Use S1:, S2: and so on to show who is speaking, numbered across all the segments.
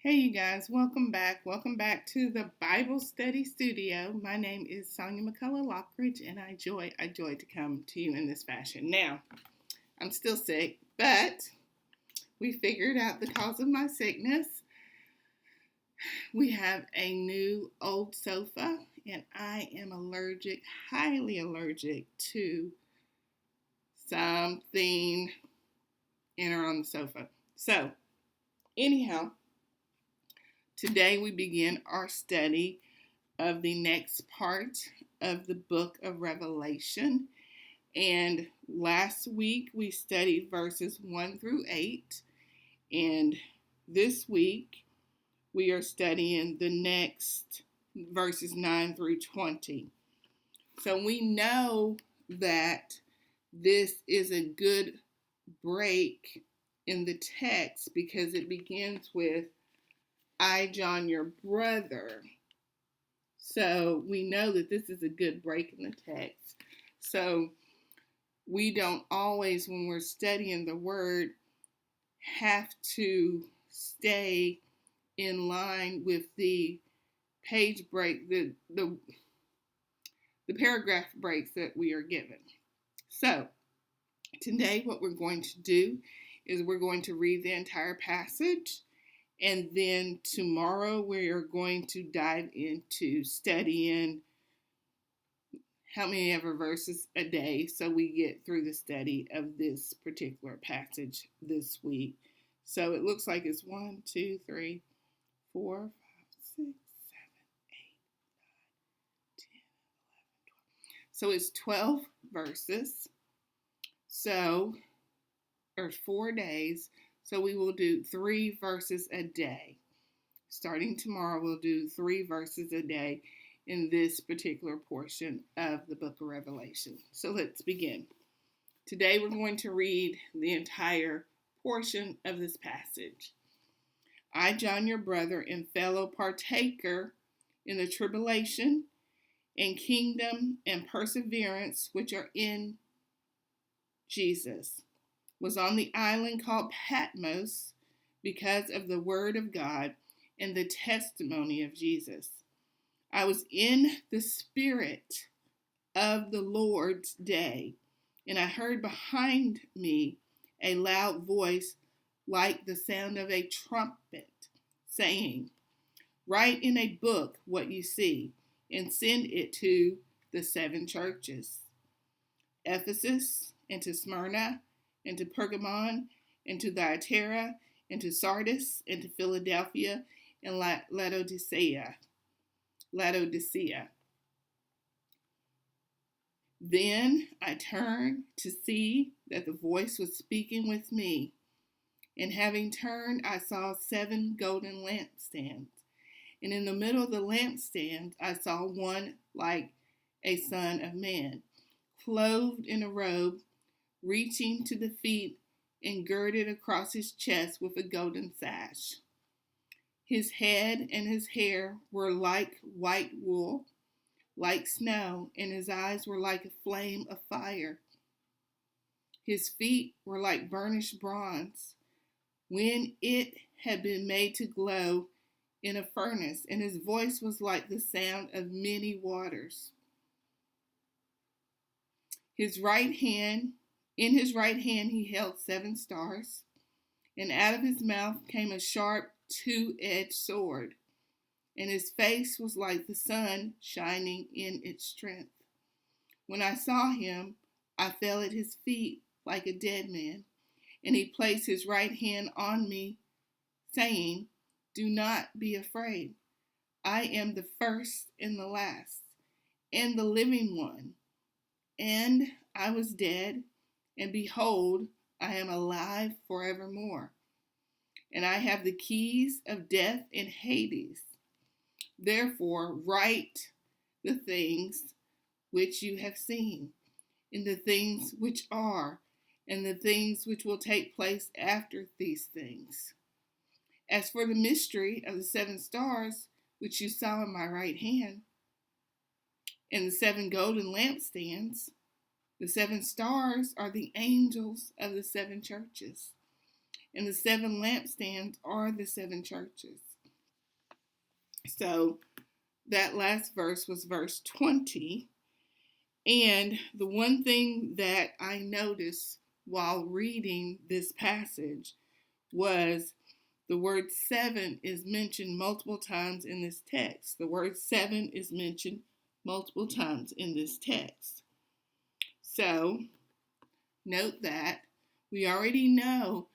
S1: Hey, you guys, welcome back. Welcome back to the Bible Study Studio. My name is Sonia McCullough Lockridge, and I joy to come to you in this fashion. Now, I'm still sick, but we figured out the cause of my sickness. We have a new old sofa, and I am allergic, highly allergic to something in or on the sofa. So, anyhow, today we begin our study of the next part of the book of Revelation. And last week we studied verses 1 through 8. And this week we are studying the next verses 9 through 20. So we know that this is a good break in the text because it begins with, I, John, your brother. So we know that this is a good break in the text. So we don't always, when we're studying the word, have to stay in line with the page break, the paragraph breaks that we are given. So today what we're going to do is we're going to read the entire passage. And then tomorrow we are going to dive into studying how many ever verses a day so we get through the study of this particular passage this week. So it looks like it's 1, 2, 3, 4, 5, 6, 7, 8, 9, 10, 11, 12. So it's 12 verses. So, or 4 days. So we will do 3 verses a day. Starting tomorrow, we'll do 3 verses a day in this particular portion of the book of Revelation. So let's begin. Today we're going to read the entire portion of this passage. I, John, your brother and fellow partaker in the tribulation and kingdom and perseverance which are in Jesus, was on the island called Patmos because of the word of God and the testimony of Jesus. I was in the Spirit of the Lord's day, and I heard behind me a loud voice like the sound of a trumpet, saying, Write in a book what you see, and send it to the 7 churches: Ephesus, and to Smyrna, and to Pergamon, and to Thyatira, and to Sardis, and to Philadelphia, and Laodicea. Then I turned to see that the voice was speaking with me. And having turned, I saw 7 golden lampstands. And in the middle of the lampstands, I saw one like a son of man, clothed in a robe, reaching to the feet and girded across his chest with a golden sash. His head and his hair were like white wool, like snow, and his eyes were like a flame of fire. His feet were like burnished bronze, when it had been made to glow in a furnace, and his voice was like the sound of many waters. In his right hand he held 7 stars, and out of his mouth came a sharp 2-edged sword, and his face was like the sun shining in its strength. When I saw him, I fell at his feet like a dead man, and he placed his right hand on me, saying, Do not be afraid. I am the first and the last, and the living one. And I was dead, and behold, I am alive forevermore. And I have the keys of death and Hades. Therefore, write the things which you have seen, and the things which are, and the things which will take place after these things. As for the mystery of the 7 stars, which you saw in my right hand, and the 7 golden lampstands, the 7 stars are the angels of the 7 churches, and the 7 lampstands are the 7 churches. So that last verse was verse 20. And the one thing that I noticed while reading this passage was the word seven is mentioned multiple times in this text. The word seven is mentioned multiple times in this text. So note that we already know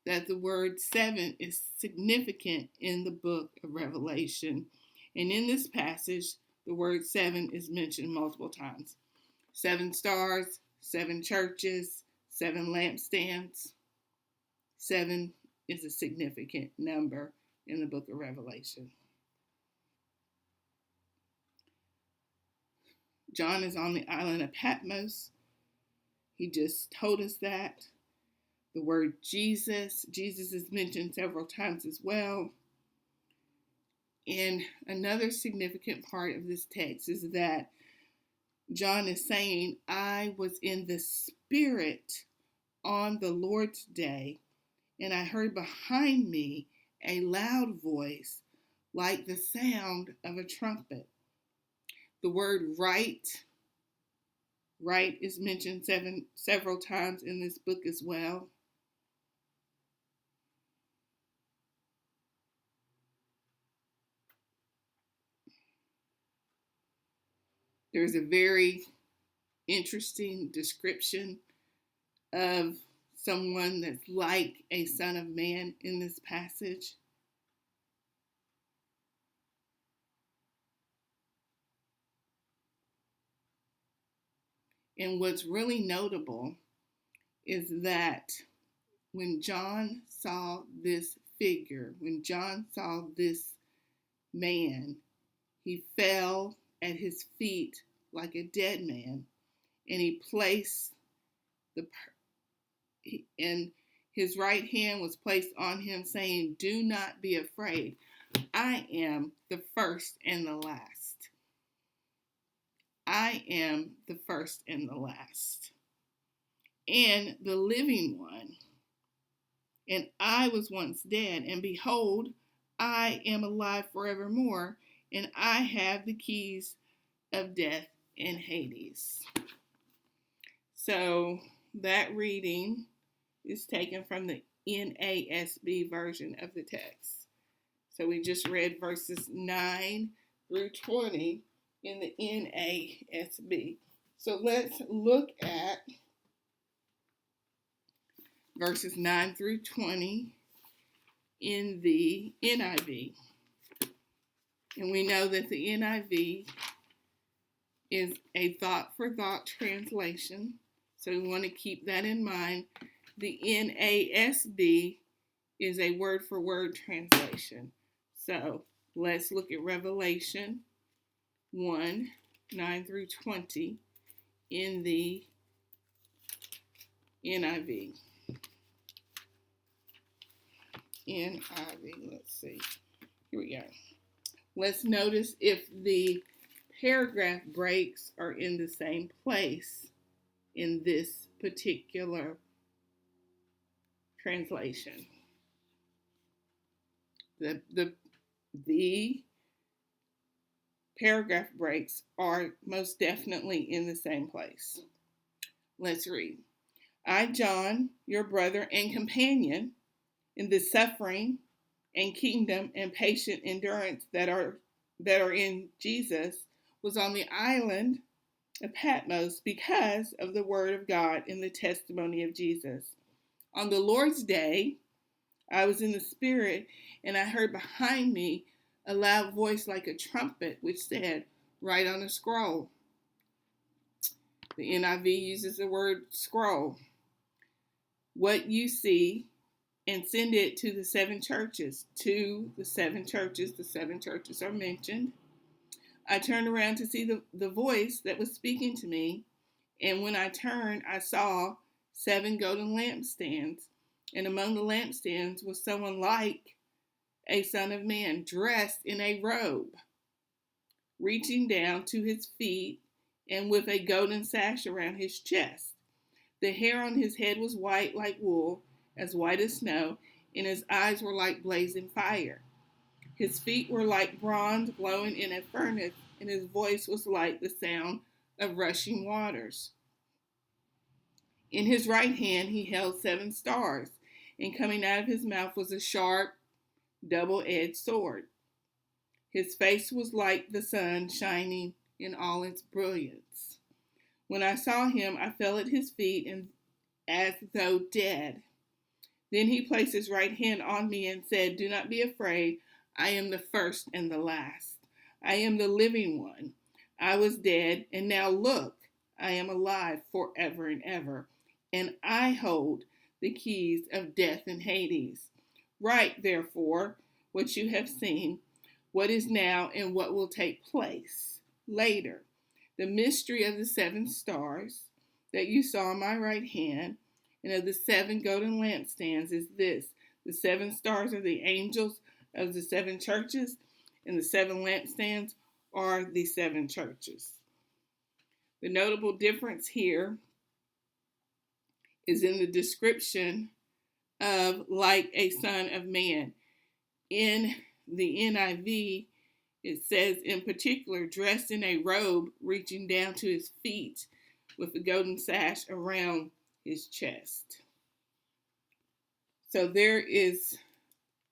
S1: that the word seven is significant in the book of Revelation. And in this passage, the word seven is mentioned multiple times. 7 stars, 7 churches, 7 lampstands. 7 is a significant number in the book of Revelation. John is on the island of Patmos. He just told us that. The word Jesus is mentioned several times as well. And another significant part of this text is that John is saying, I was in the Spirit on the Lord's day, and I heard behind me a loud voice like the sound of a trumpet. The word right is mentioned several times in this book as well. There's a very interesting description of someone that's like a son of man in this passage. And what's really notable is that when John saw this figure, when John saw this man, he fell at his feet like a dead man, and he placed and his right hand was placed on him, saying, do not be afraid. I am the first and the last. I am the first and the last, and the living one. And I was once dead, and behold, I am alive forevermore, and I have the keys of death and Hades. So that reading is taken from the NASB version of the text. So we just read verses 9 through 20 in the NASB. So let's look at verses 9 through 20 in the NIV. And we know that the NIV is a thought-for-thought translation, so we want to keep that in mind. The NASB is a word-for-word translation. So let's look at Revelation 1, 9 through 20 in the NIV. Let's see. Here we go. Let's notice if the paragraph breaks are in the same place in this particular translation. The paragraph breaks are most definitely in the same place. Let's read. I, John, your brother and companion in the suffering and kingdom and patient endurance that are in Jesus, was on the island of Patmos because of the word of God and the testimony of Jesus. On the Lord's day, I was in the Spirit, and I heard behind me a loud voice like a trumpet, which said, write on a scroll. The NIV uses the word scroll. What you see, and send it to the 7 churches. To the 7 churches. The 7 churches are mentioned. I turned around to see the voice that was speaking to me. And when I turned, I saw 7 golden lampstands. And among the lampstands was someone like a son of man, dressed in a robe, reaching down to his feet, and with a golden sash around his chest. The hair on his head was white like wool, as white as snow, and his eyes were like blazing fire. His feet were like bronze glowing in a furnace, and his voice was like the sound of rushing waters. In his right hand he held 7 stars, and coming out of his mouth was a sharp, double-edged sword. His face was like the sun shining in all its brilliance. When I saw him, I fell at his feet and as though dead. Then he placed his right hand on me and said, "Do not be afraid. I am the first and the last. I am the living one. I was dead, and now look, I am alive forever and ever, and I hold the keys of death and Hades. Write, therefore, what you have seen, what is now, and what will take place later. The mystery of the 7 stars that you saw on my right hand and of the 7 golden lampstands is this. The 7 stars are the angels of the 7 churches, and the 7 lampstands are the 7 churches." The notable difference here is in the description of like a son of man. In the NIV, it says in particular, dressed in a robe reaching down to his feet with a golden sash around his chest. So there is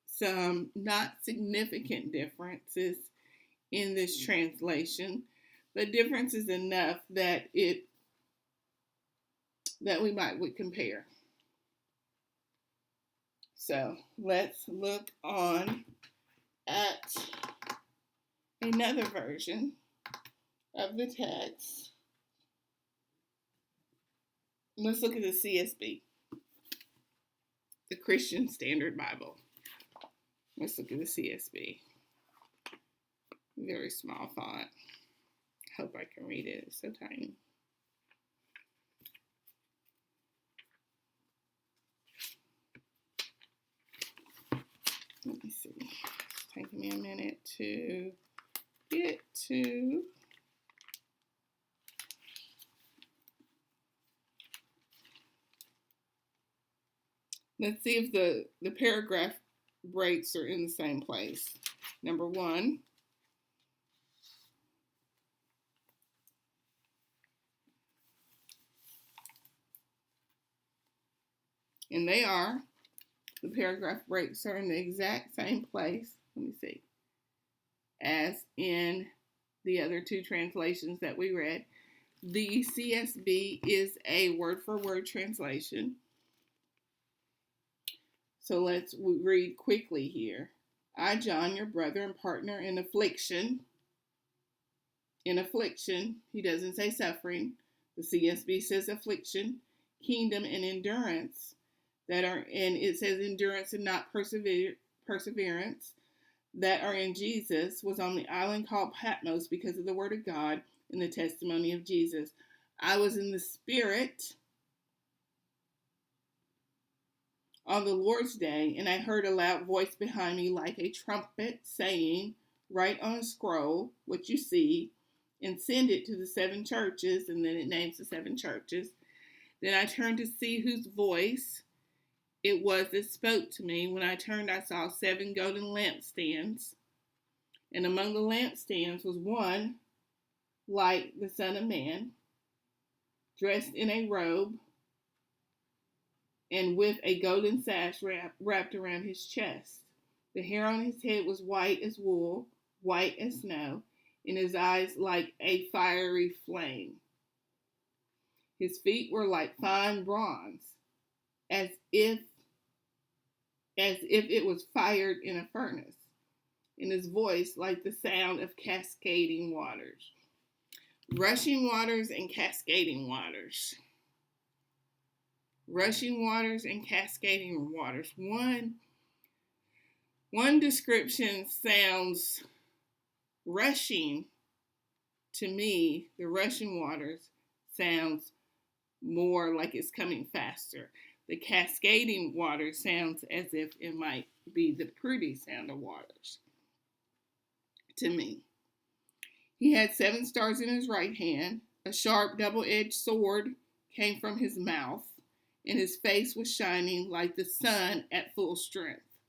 S1: some not significant differences in this translation, but differences enough that we would compare. So let's look on at another version of the text. Let's look at the CSB, the Christian Standard Bible. Let's look at the CSB. Very small font. Hope I can read it. It's so tiny. Let me see. It's taking me a minute to get to. Let's see if the paragraph breaks are in the same place. Number 1. And they are. The paragraph breaks are in the exact same place. Let me see. As in the other 2 translations that we read. The CSB is a word-for-word translation. So let's read quickly here. I, John, your brother and partner in affliction. In affliction, he doesn't say suffering. The CSB says affliction, kingdom, and endurance. And it says endurance and not perseverance, that are in Jesus, was on the island called Patmos because of the word of God and the testimony of Jesus. I was in the Spirit on the Lord's day, and I heard a loud voice behind me like a trumpet saying, "Write on a scroll what you see and send it to the 7 churches," and then it names the 7 churches. Then I turned to see whose voice it was that spoke to me. When I turned, I saw 7 golden lampstands, and among the lampstands was one like the Son of Man, dressed in a robe and with a golden sash wrapped around his chest. The hair on his head was white as wool, white as snow, and his eyes like a fiery flame. His feet were like fine bronze, as if it was fired in a furnace, and his voice like the sound of cascading waters. Rushing waters and cascading waters. Rushing waters and cascading waters. One description sounds rushing to me. The rushing waters sounds more like it's coming faster. The cascading water sounds as if it might be the pretty sound of waters to me. He had 7 stars in his right hand. A sharp double-edged sword came from his mouth, and his face was shining like the sun at full strength.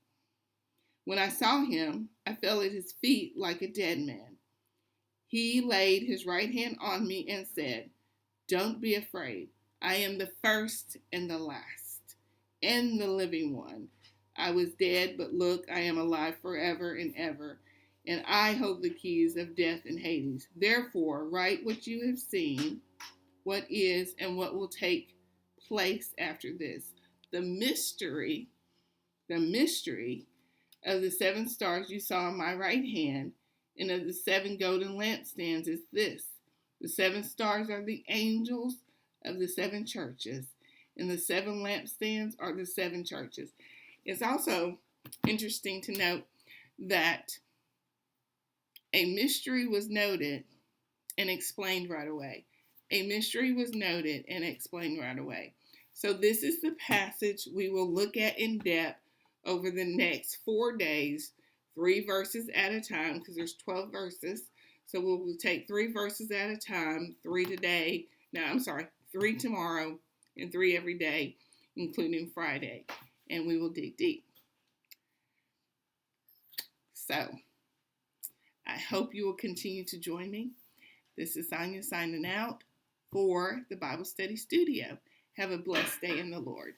S1: When I saw him, I fell at his feet like a dead man. He laid his right hand on me and said, "Don't be afraid. I am the first and the last, and the living one. I was dead, but look, I am alive forever and ever, and I hold the keys of death and Hades. Therefore, write what you have seen, what is, and what will take place after this." The mystery, the mystery of the 7 stars you saw in my right hand and of the 7 golden lampstands is this: the 7 stars are the angels of the 7 churches, and the 7 lampstands are the 7 churches. It's also interesting to note that a mystery was noted and explained right away. A mystery was noted and explained right away. So this is the passage we will look at in depth over the next 4 days, 3 verses at a time, because there's 12 verses. So we'll take 3 verses at a time, 3 today. No, I'm sorry, 3 tomorrow and 3 every day, including Friday. And we will dig deep. So I hope you will continue to join me. This is Sonia signing out for the Bible Study Studio. Have a blessed day in the Lord.